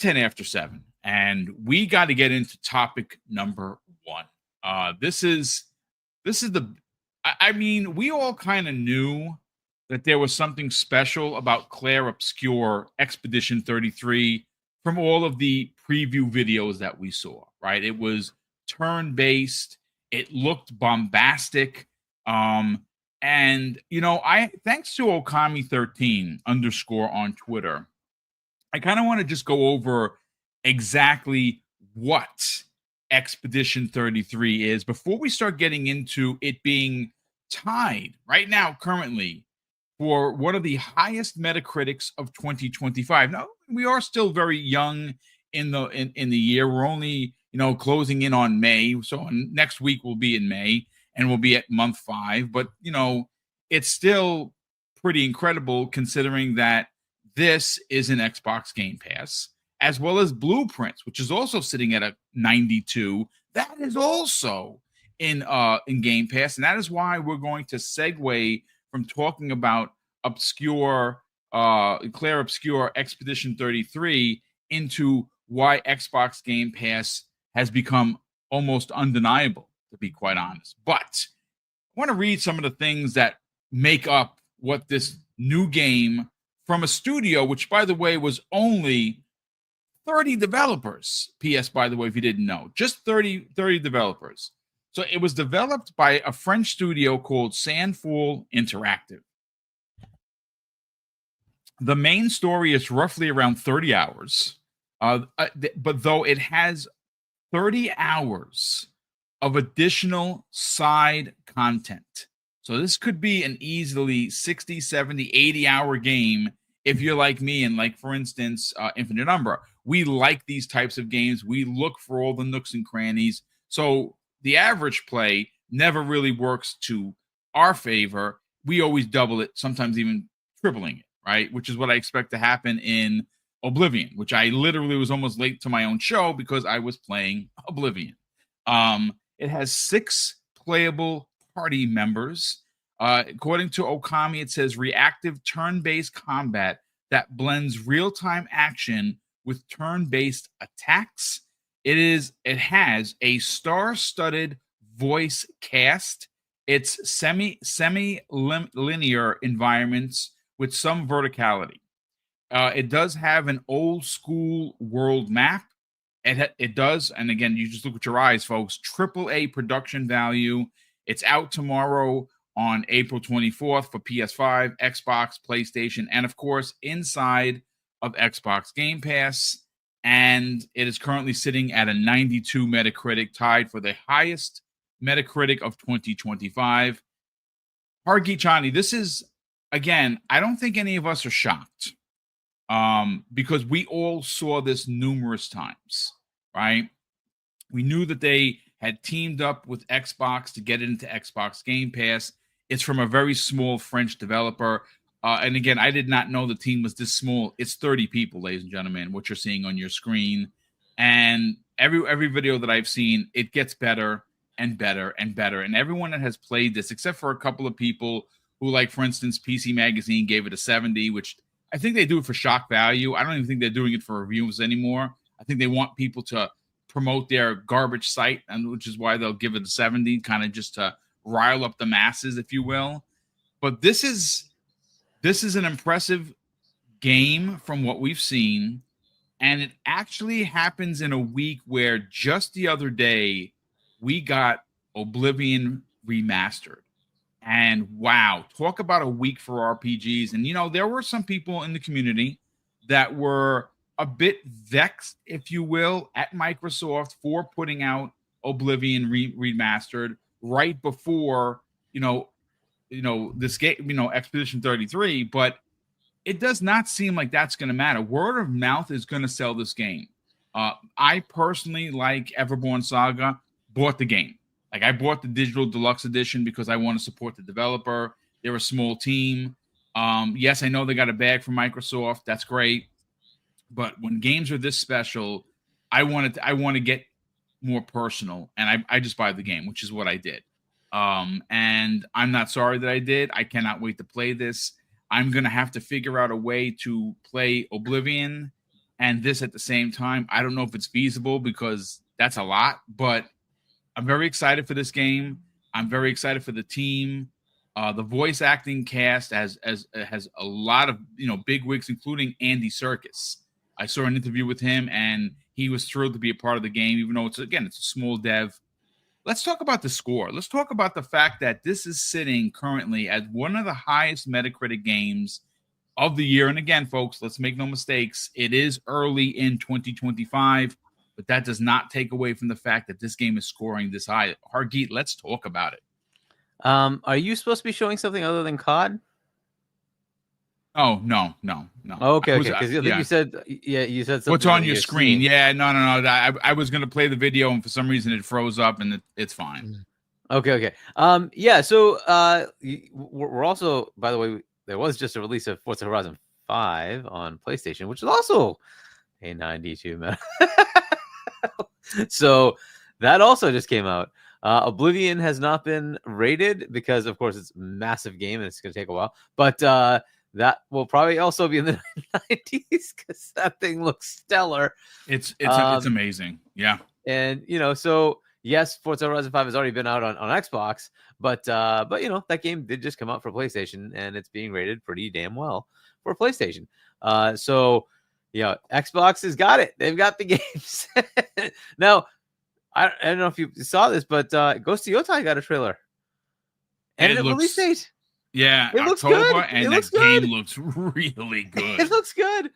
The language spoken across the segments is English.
10 after 7, and we got to get into topic number 1. This is the. I mean, we all kind of knew that there was something special about Clair Obscur Expedition 33 from all of the preview videos that we saw. Right? It was turn-based. It looked bombastic. And I thanks to Okami13 _ on Twitter, I kind of want to just go over exactly what Expedition 33 is before we start getting into it being tied right now, currently, for one of the highest Metacritics of 2025. Now, we are still very young in the year. We're only, closing in on May. So next week we'll be in May and we'll be at month 5. But, it's still pretty incredible considering that this is an Xbox Game Pass, as well as Blueprints, which is also sitting at a 92. That is also in Game Pass, and that is why we're going to segue from talking about Clair Obscur Expedition 33 into why Xbox Game Pass has become almost undeniable, to be quite honest. But I want to read some of the things that make up what this new game from a studio, which, by the way, was only 30 developers. P.S., by the way, if you didn't know, just 30 developers. So it was developed by a French studio called Sandfall Interactive. The main story is roughly around 30 hours, but though it has 30 hours of additional side content. So this could be an easily 60, 70, 80-hour game if you're like me and like, for instance, Infinite Umbra. We like these types of games. We look for all the nooks and crannies. So the average play never really works to our favor. We always double it, sometimes even tripling it, right? Which is what I expect to happen in Oblivion, which I literally was almost late to my own show because I was playing Oblivion. It has 6 playable party members. According to Okami, it says reactive turn-based combat that blends real-time action with turn-based attacks. It has a star-studded voice cast. It's semi-linear environments with some verticality. It does have an old school world map. It does, and again, you just look with your eyes, folks. AAA production value. It's out tomorrow on April 24th for PS5, Xbox, PlayStation, and of course, inside of Xbox Game Pass. And it is currently sitting at a 92 Metacritic, tied for the highest Metacritic of 2025. Hargichani, this is, again, I don't think any of us are shocked. Because we all saw this numerous times, right? We knew that they had teamed up with Xbox to get into Xbox Game Pass. It's from a very small French developer. And again, I did not know the team was this small. It's 30 people, ladies and gentlemen, what you're seeing on your screen. And every video that I've seen, it gets better and better and better. And everyone that has played this, except for a couple of people who, like, for instance, PC Magazine gave it a 70, which I think they do it for shock value. I don't even think they're doing it for reviews anymore. I think they want people to promote their garbage site, and which is why they'll give it a 70, kind of just to rile up the masses, if you will. But this is an impressive game from what we've seen, and it actually happens in a week where just the other day we got Oblivion remastered. And wow, talk about a week for RPGs. And, there were some people in the community that were a bit vexed, if you will, at Microsoft for putting out Oblivion remastered right before, this game, Expedition 33. But it does not seem like that's going to matter. Word of mouth is going to sell this game. I personally, like Everborn Saga, bought the game. Like, I bought the digital deluxe edition because I want to support the developer. They're a small team. Yes, I know they got a bag from Microsoft. That's great. But when games are this special, I want to get more personal, and I just buy the game, which is what I did. And I'm not sorry that I did. I cannot wait to play this. I'm going to have to figure out a way to play Oblivion and this at the same time. I don't know if it's feasible because that's a lot, but I'm very excited for this game. I'm very excited for the team. The voice acting cast has a lot of big wigs, including Andy Serkis. I saw an interview with him, and he was thrilled to be a part of the game, even though it's a small dev. Let's talk about the score. Let's talk about the fact that this is sitting currently as one of the highest Metacritic games of the year. And again, folks, let's make no mistakes. It is early in 2025, but that does not take away from the fact that this game is scoring this high. Hargeet, let's talk about it. Are you supposed to be showing something other than COD? Oh, no. Oh, okay. Because I think you said something. What's on your screen? Seeing. Yeah, no. I was going to play the video, and for some reason it froze up, and it's fine. Okay. Yeah. So we're also, by the way, there was just a release of Forza Horizon 5 on PlayStation, which is also a 92 meta. So that also just came out. Oblivion has not been rated because, of course, it's a massive game and it's going to take a while. But that will probably also be in the 90s because that thing looks stellar. It's amazing. Yeah. And, so yes, Forza Horizon 5 has already been out on Xbox, but that game did just come out for PlayStation and it's being rated pretty damn well for PlayStation. So Xbox has got it. They've got the games. Now, I don't know if you saw this, but Ghost of Yotai got a trailer. And it release date. Yeah, it looks good. And that game looks really good. It looks good.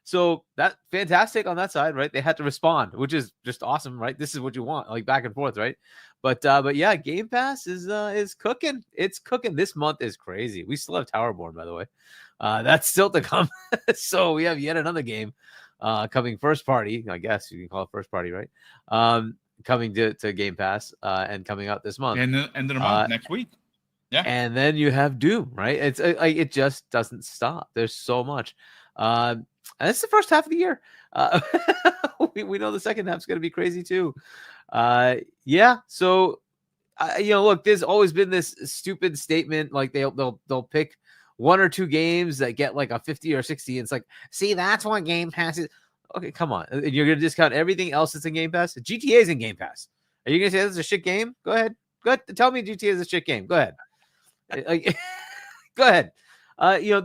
So that's fantastic on that side, right? They had to respond, which is just awesome, right? This is what you want, like back and forth, right? But yeah, Game Pass is cooking. It's cooking. This month is crazy. We still have Towerborn, by the way. That's still to come. So we have yet another game coming first party. I guess you can call it first party, right? Coming to Game Pass and coming out this month. And end of the month next week. Yeah. And then you have Doom, right? It's like it just doesn't stop. There's so much. And it's the first half of the year. We know the second half is going to be crazy too. Yeah. So, look, there's always been this stupid statement like they'll pick one or two games that get like a 50 or 60. And it's like, see, that's what Game Pass is. Okay, come on. You're going to discount everything else that's in Game Pass? GTA is in Game Pass. Are you going to say this is a shit game? Go ahead. Tell me GTA is a shit game. Go ahead. Go ahead.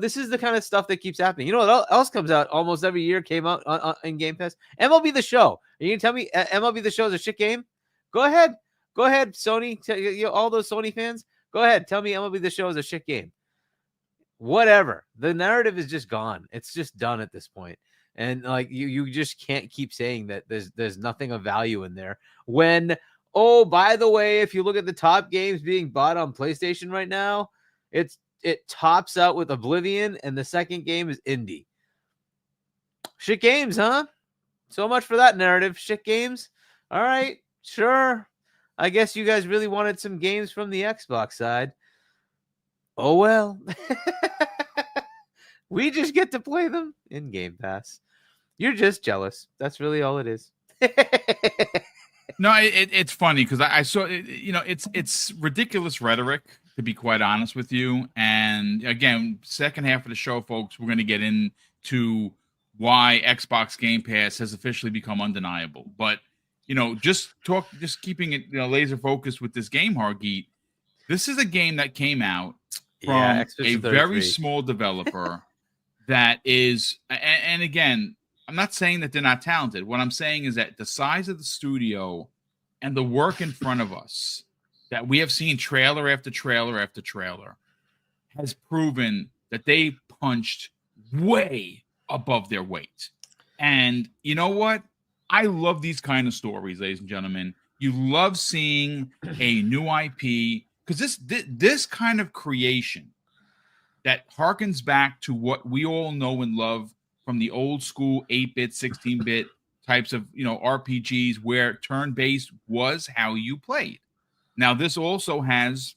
This is the kind of stuff that keeps happening. You know what else comes out almost every year? Came out in Game Pass. MLB The Show. Are you gonna tell me MLB The Show is a shit game? Go ahead, Sony. All those Sony fans. Go ahead. Tell me MLB The Show is a shit game. Whatever. The narrative is just gone. It's just done at this point. And like you just can't keep saying that there's nothing of value in there when. Oh, by the way, if you look at the top games being bought on PlayStation right now, it tops out with Oblivion, and the second game is Indie. Shit games, huh? So much for that narrative. Shit games. All right, sure. I guess you guys really wanted some games from the Xbox side. Oh, well. We just get to play them in Game Pass. You're just jealous. That's really all it is. No, it's funny because I saw it's ridiculous rhetoric, to be quite honest with you. And again, second half of the show, folks, we're going to get into why Xbox Game Pass has officially become undeniable. But just keeping it laser focused with this game, Hargeet. This is a game that came out from a very small developer that is, and again, I'm not saying that they're not talented. What I'm saying is that the size of the studio and the work in front of us that we have seen trailer after trailer after trailer has proven that they punched way above their weight. And you know what? I love these kind of stories, ladies and gentlemen. You love seeing a new IP because this kind of creation that harkens back to what we all know and love from the old school 8-bit, 16-bit types of, RPGs where turn-based was how you played. Now, this also has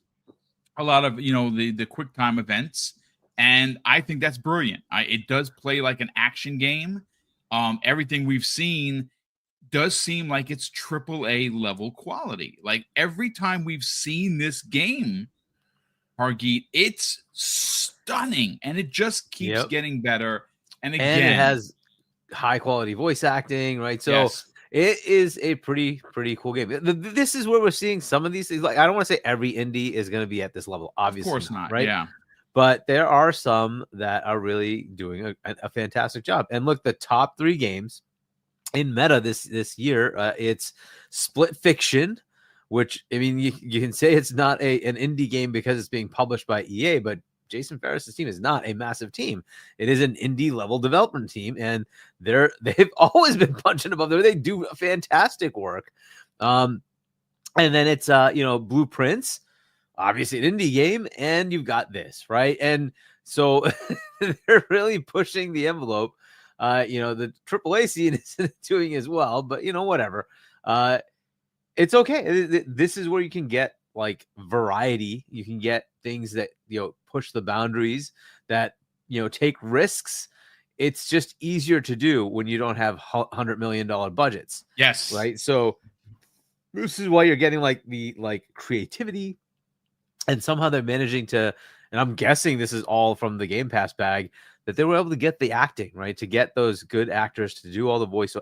a lot of, the quick time events, and I think that's brilliant. It does play like an action game. Everything we've seen does seem like it's AAA level quality. Like every time we've seen this game, Hargeet, it's stunning, and it just keeps getting better. And again, and it has high quality voice acting, right? So Yes. it is a pretty cool game. This is where we're seeing some of these things. Like, I don't want to say every indie is going to be at this level, Of obviously course not, not. right? Yeah. But there are some that are really doing a fantastic job. And look, the top 3 games in meta this year, it's Split Fiction, which, I mean, you can say it's not an indie game because it's being published by EA, but Jason Ferris's team is not a massive team. It is an indie level development team, and they've always been punching above there. They do fantastic work. And then it's Blueprints, obviously an indie game, and you've got this, right? And so they're really pushing the envelope. The AAA scene isn't doing as well, but whatever. It's okay. This is where you can get like variety. You can get things that push the boundaries, that take risks. It's just easier to do when you don't have $100 million budgets. Yes. Right. So this is why you're getting like the creativity, and somehow they're managing to, and I'm guessing this is all from the Game Pass bag, that they were able to get the acting right, to get those good actors to do all the voice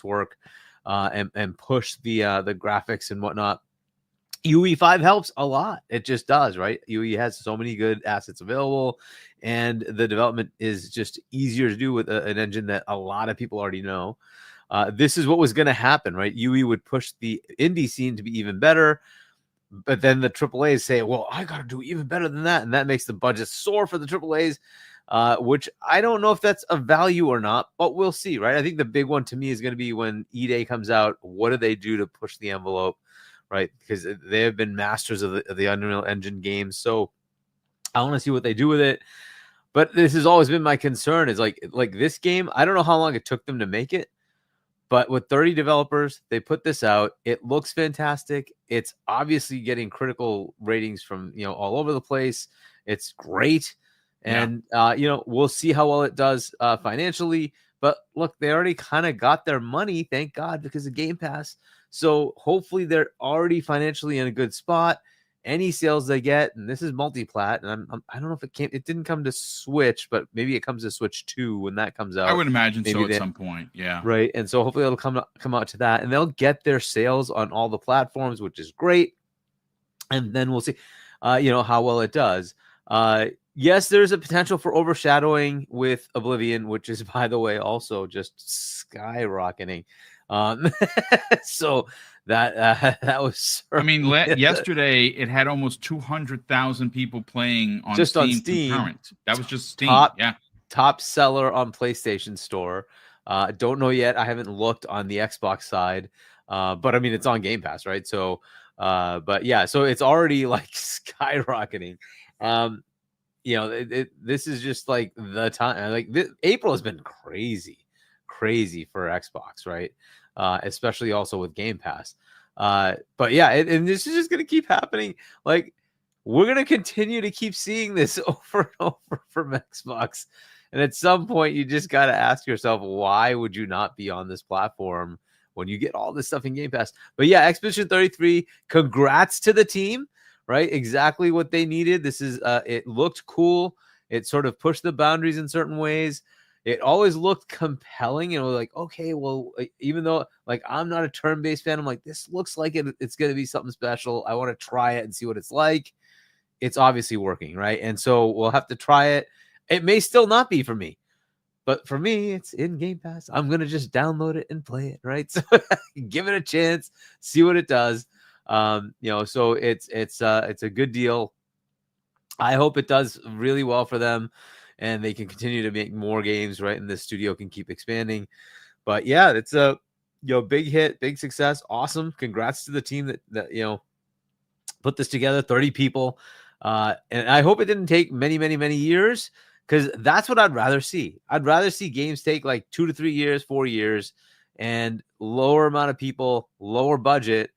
work, and push the graphics and whatnot. UE5 helps a lot. It just does, right? UE has so many good assets available, and the development is just easier to do with an engine that a lot of people already know. This is what was going to happen, right? UE would push the indie scene to be even better, but then the AAAs say, well, I got to do even better than that. And that makes the budget soar for the AAAs, which I don't know if that's a value or not, but we'll see, right? I think the big one to me is going to be when E-Day comes out. What do they do to push the envelope, right? Because they have been masters of the Unreal Engine games. So I want to see what they do with it. But this has always been my concern, is like this game, I don't know how long it took them to make it, but with 30 developers, they put this out. It looks fantastic. It's obviously getting critical ratings from all over the place. It's great, and we'll see how well it does financially. But look, they already kind of got their money, thank God, because of Game Pass. So hopefully they're already financially in a good spot. Any sales they get, and this is multi-plat, and I don't know if it didn't come to Switch, but maybe it comes to Switch 2 when that comes out. I would imagine maybe so at some point. Yeah. Right. And so hopefully it'll come out to that, and they'll get their sales on all the platforms, which is great. And then we'll see, how well it does. Yes, there's a potential for overshadowing with Oblivion, which is, by the way, also just skyrocketing. So that was, I mean, yesterday it had almost 200,000 people playing on just Steam, on Steam concurrent. That was just Steam. Top seller on PlayStation Store. Don't know yet. I haven't looked on the Xbox side, but I mean, it's on Game Pass, right? So, but yeah, so it's already like skyrocketing. This is just like the time. Like April has been crazy for Xbox, right? Especially also with Game Pass. But yeah, and this is just gonna keep happening. Like, we're gonna continue to keep seeing this over and over from Xbox. And at some point, you just got to ask yourself, why would you not be on this platform when you get all this stuff in Game Pass? But yeah, Expedition 33, congrats to the team, right? Exactly what they needed. This is, it looked cool. It sort of pushed the boundaries in certain ways. It always looked compelling, and we're like, okay, well, even though like I'm not a turn-based fan, I'm like, this looks like it's going to be something special. I want to try it and see what it's like. It's obviously working, right? And so we'll have to try it. It may still not be for me, but for me, it's in Game Pass. I'm going to just download it and play it, right? So give it a chance, see what it does. So it's a good deal. I hope it does really well for them, and they can continue to make more games, right? And the studio can keep expanding. But yeah, it's a big hit, big success. Awesome. Congrats to the team that put this together, 30 people. And I hope it didn't take many, many, many years, because that's what I'd rather see. I'd rather see games take like 2 to 3 years, 4 years, and lower amount of people, lower budget,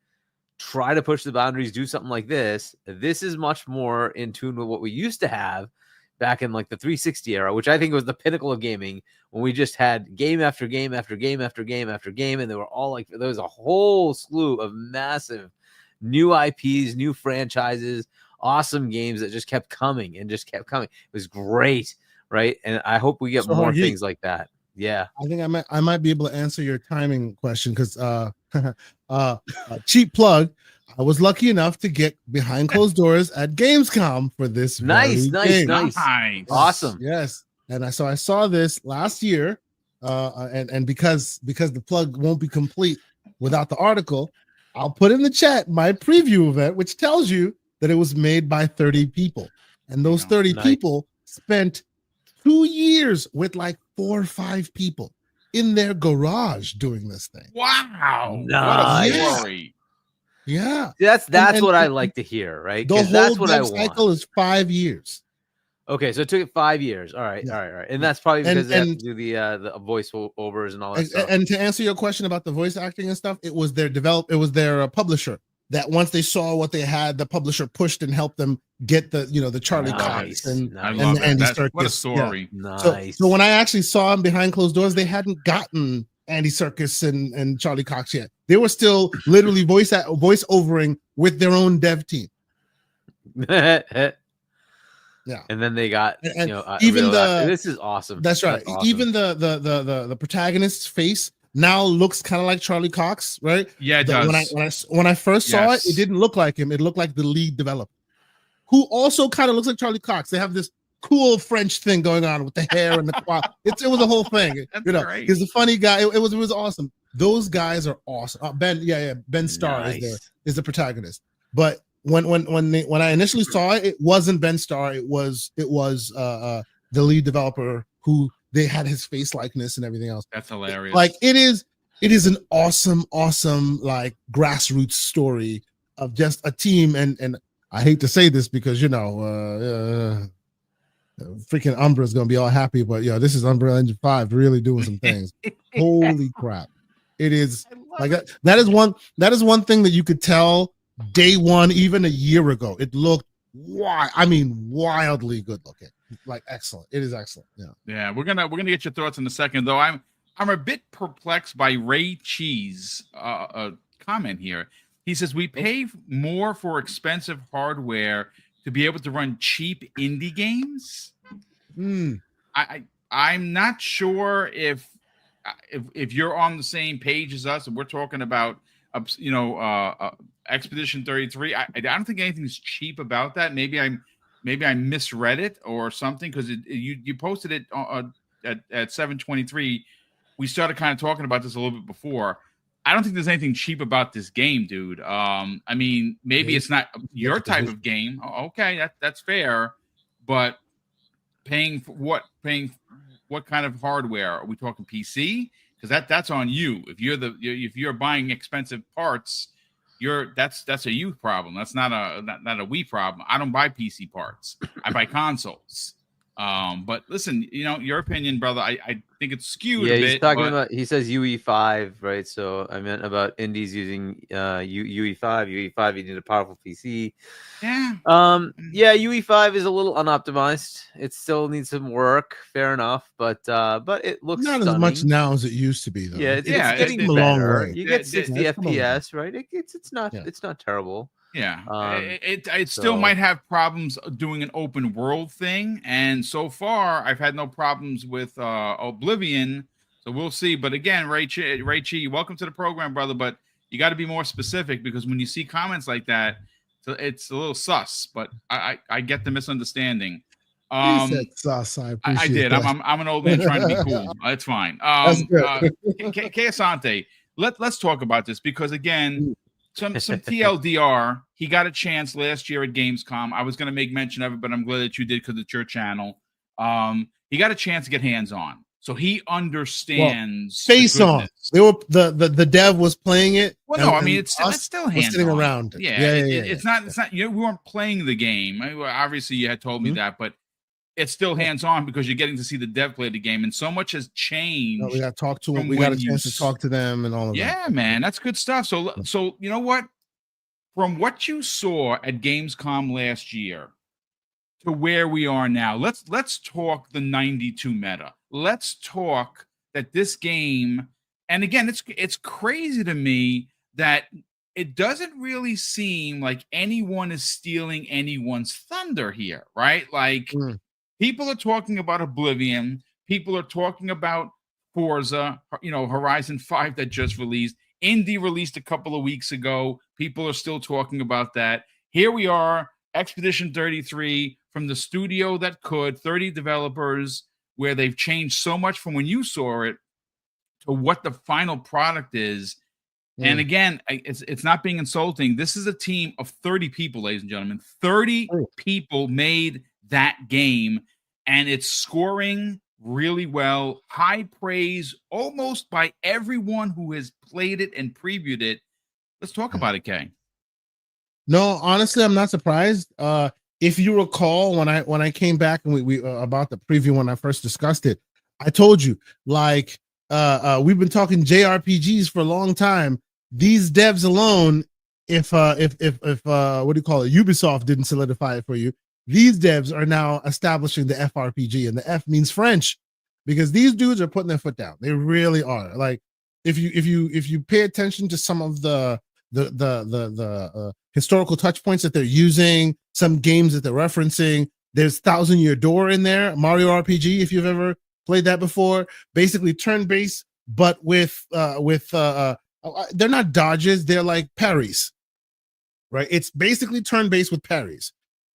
try to push the boundaries, do something like this. This is much more in tune with what we used to have back in like the 360 era, which I think was the pinnacle of gaming, when we just had game after game after game after game after game. And they were all like, there was a whole slew of massive new IPs, new franchises, awesome games that just kept coming and just kept coming. It was great, right? And I hope we get more things like that. Yeah. I think I might be able to answer your timing question because cheap plug. I was lucky enough to get behind closed doors at Gamescom for this Nice, very nice, game. nice. Nice. Awesome. Yes. And I saw this last year, and because the plug won't be complete without the article, I'll put in the chat my preview event, which tells you that it was made by 30 people, and those 30 Nice. people spent 2 years with like 4 or 5 people in their garage doing this thing. Wow. What Nice. a story. Yeah. That's And what I like to hear, right? The 'Cause whole that's what I dev cycle want. is 5 years. Okay, so it took it 5 years. All right, Yeah. all right, all right. And that's probably because they have to And do the voice overs and all that stuff. and to answer your question about the voice acting and stuff, it was their publisher that once they saw what they had, the publisher pushed and helped them get the Charlie Nice, Cox and I nice. love the it. Andy That's, what a Serkis. story. Nice. So when I actually saw him behind closed doors, they hadn't gotten Andy Serkis and Charlie Cox yet. They were still literally voice overing with their own dev team. Yeah. And then they got And even this is awesome. That's right. awesome. Even the protagonist's face now looks kind of like Charlie Cox, right? Yeah, it does. When I first saw Yes. it, it didn't look like him. It looked like the lead developer, who also kind of looks like Charlie Cox. They have this cool French thing going on with the hair and the quad. It was a whole thing. That's great. He's a funny guy. It was awesome. Those guys are awesome. Ben Starr is the protagonist. But when I initially saw it, it wasn't Ben Starr. It was the lead developer who they had his face likeness and everything else. That's hilarious. Like it is an awesome like grassroots story of just a team. And I hate to say this because freaking Umbra is gonna be all happy, but this is Unreal Engine 5 really doing some things. Holy crap! It is like that is one thing that you could tell day one, even a year ago. It looked wildly good looking, like excellent. It is excellent. Yeah, we're gonna get your thoughts in a second, though. I'm a bit perplexed by Ray Cheese comment here. He says we pay more for expensive hardware to be able to run cheap indie games. I'm not sure if you're on the same page as us, and we're talking about Expedition 33. I don't think anything's cheap about that. Maybe I misread it or something, because you posted it at 7:23. We started kind of talking about this a little bit before. I don't think there's anything cheap about this game, dude. I mean, maybe it's not your type of game. Okay, that's fair, but paying what kind of hardware? Are we talking PC? Because that's on you. If you're buying expensive parts, that's a you problem. That's not a we problem. I don't buy PC parts. I buy consoles. But listen, your opinion, brother. I think it's skewed. Yeah, a bit, he's talking about. He says UE5, right? So I meant about indies using UE5. UE5, you need a powerful PC. Yeah. Yeah, UE5 is a little unoptimized. It still needs some work. Fair enough, but it looks not stunning. as much now as it used to be, though. Yeah, it's getting come a long better. way. You get 60 FPS, right? It's not Yeah. it's not terrible. Yeah, it still might have problems doing an open world thing, and so far I've had no problems with Oblivion, so we'll see. But again, Ray Chi, welcome to the program, brother. But you got to be more specific, because when you see comments like that, it's a little sus. But I get the misunderstanding. He said sus. I appreciate I did. that. I'm an old man trying to be cool. It's fine. That's good. K Asante, let's talk about this, because again. Some TLDR. He got a chance last year at Gamescom. I was going to make mention of it, but I'm glad that you did, because it's your channel. He got a chance to get hands on, so he understands. Face on. They were the dev was playing it. Well, no, I mean it's still hands sitting on. around. Yeah, it's not. We weren't playing the game. Obviously, you had told me that, but it's still hands on, because you're getting to see the dev play the game, and so much has changed. We got to talk to them. We got a chance to talk to them and all of that. Yeah, man, that's good stuff. So you know what? From what you saw at Gamescom last year to where we are now, let's talk the 92 meta. Let's talk that this game, and again, it's crazy to me that it doesn't really seem like anyone is stealing anyone's thunder here, right? Like. People are talking about Oblivion. People are talking about Forza, Horizon 5 that just released. Indy released a couple of weeks ago. People are still talking about that. Here we are, Expedition 33 from the studio that could, 30 developers, where they've changed so much from when you saw it to what the final product is. And again, it's not being insulting. This is a team of 30 people, ladies and gentlemen. 30 people made that game, and it's scoring really well. High praise almost by everyone who has played it and previewed it. Let's talk about it, Kay. No, honestly, I'm not surprised. If you recall, when I came back and we about the preview when I first discussed it, I told you, like, we've been talking JRPGs for a long time. These devs alone, if what do you call it, Ubisoft didn't solidify it for you, these devs are now establishing the FRPG, and the F means French, because these dudes are putting their foot down. They really are. Like, if you pay attention to some of the historical touch points that they're using, some games that they're referencing, there's Thousand Year Door in there, Mario RPG, if you've ever played that before, basically turn-based, but with they're not dodges, they're like parries, right? It's basically turn-based with parries,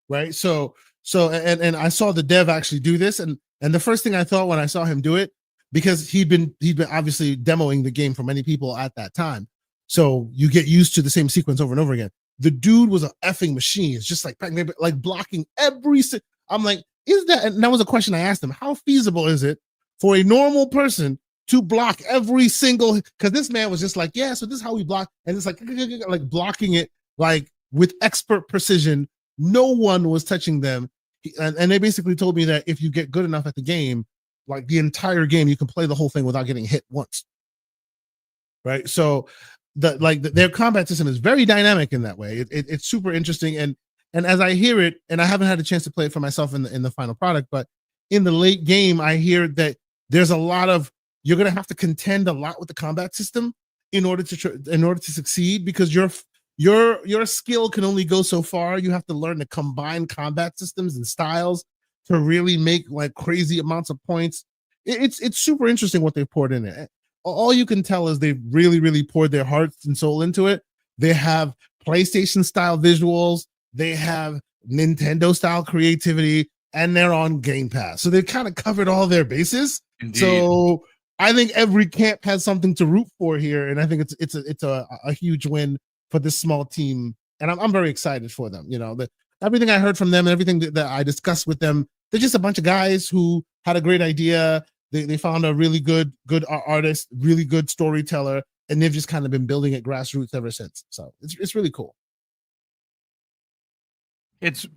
right? So and I saw the dev actually do this, and the first thing I thought when I saw him do it, because he'd been obviously demoing the game for many people at that time, so you get used to the same sequence over and over again. The dude was an effing machine. It's just like blocking every. I'm like, is that? And that was a question I asked him. How feasible is it for a normal person to block every single? Because this man was just like, yeah, so this is how we block, and it's like blocking it like with expert precision. No one was touching them, and they basically told me that if you get good enough at the game, like the entire game, you can play the whole thing without getting hit once. Right, so their combat system is very dynamic in that way. It's super interesting, and as I hear it, and I haven't had a chance to play it for myself in the final product, but in the late game, I hear that there's a lot of, you're gonna have to contend a lot with the combat system in order to succeed, because your skill can only go so far. You have to learn to combine combat systems and styles to really make like crazy amounts of points. It's super interesting what they've poured in it. All you can tell is they've really, really poured their hearts and soul into it. They have PlayStation style visuals, they have Nintendo style creativity, and they're on Game Pass. So they've kind of covered all their bases. Indeed. So I think every camp has something to root for here, and I think it's a huge win for this small team, and I'm very excited for them. Everything I heard from them and everything that I discussed with them, they're just a bunch of guys who had a great idea. They found a really good artist, really good storyteller, and they've just kind of been building at grassroots ever since. So it's really cool. It's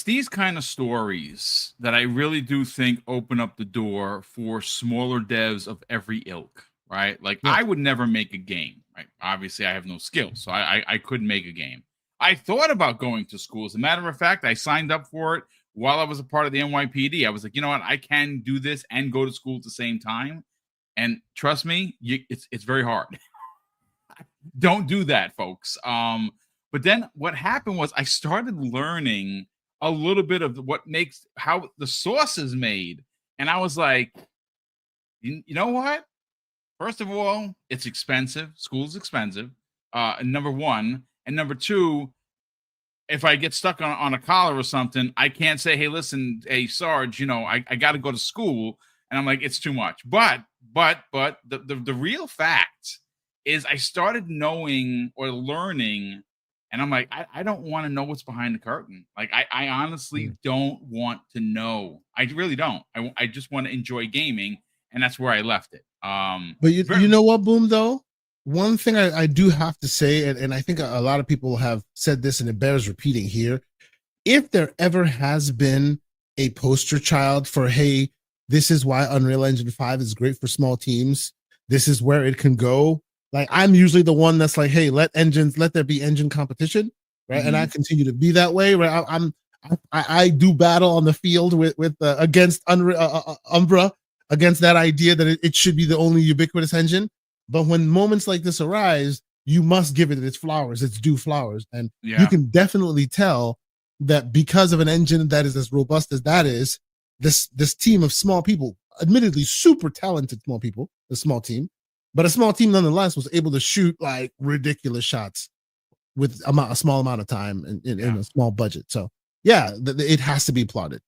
these kind of stories that I really do think open up the door for smaller devs of every ilk, right? Like, yeah. I would never make a game, right? Obviously, I have no skills, so I couldn't make a game. I thought about going to school. As a matter of fact, I signed up for it while I was a part of the NYPD. I was like, you know what? I can do this and go to school at the same time. And trust me, it's very hard. Don't do that, folks. But then what happened was I started learning a little bit of how the sauce is made. And I was like, you know what? First of all, it's expensive. School's expensive. Number one. And number two, if I get stuck on a collar or something, I can't say, hey, listen, hey, Sarge, I got to go to school. And I'm like, it's too much. But the real fact is I started knowing or learning, and I'm like, I don't want to know what's behind the curtain. Like, I honestly don't want to know. I really don't. I just want to enjoy gaming, and that's where I left it. But you know what, Boom, though? One thing I do have to say, and I think a lot of people have said this, and it bears repeating here. If there ever has been a poster child for, hey, this is why Unreal Engine 5 is great for small teams, this is where it can go. Like, I'm usually the one that's like, hey, let there be engine competition, right? Mm-hmm. And I continue to be that way, right? I do battle on the field with against Umbra, against that idea that it should be the only ubiquitous engine. But when moments like this arise, you must give it its flowers, its due flowers. And you can definitely tell that because of an engine that is as robust as that is, this team of small people admittedly super talented a small team, but a small team nonetheless was able to shoot like ridiculous shots with a small amount of time in a small budget. So yeah, it has to be applauded.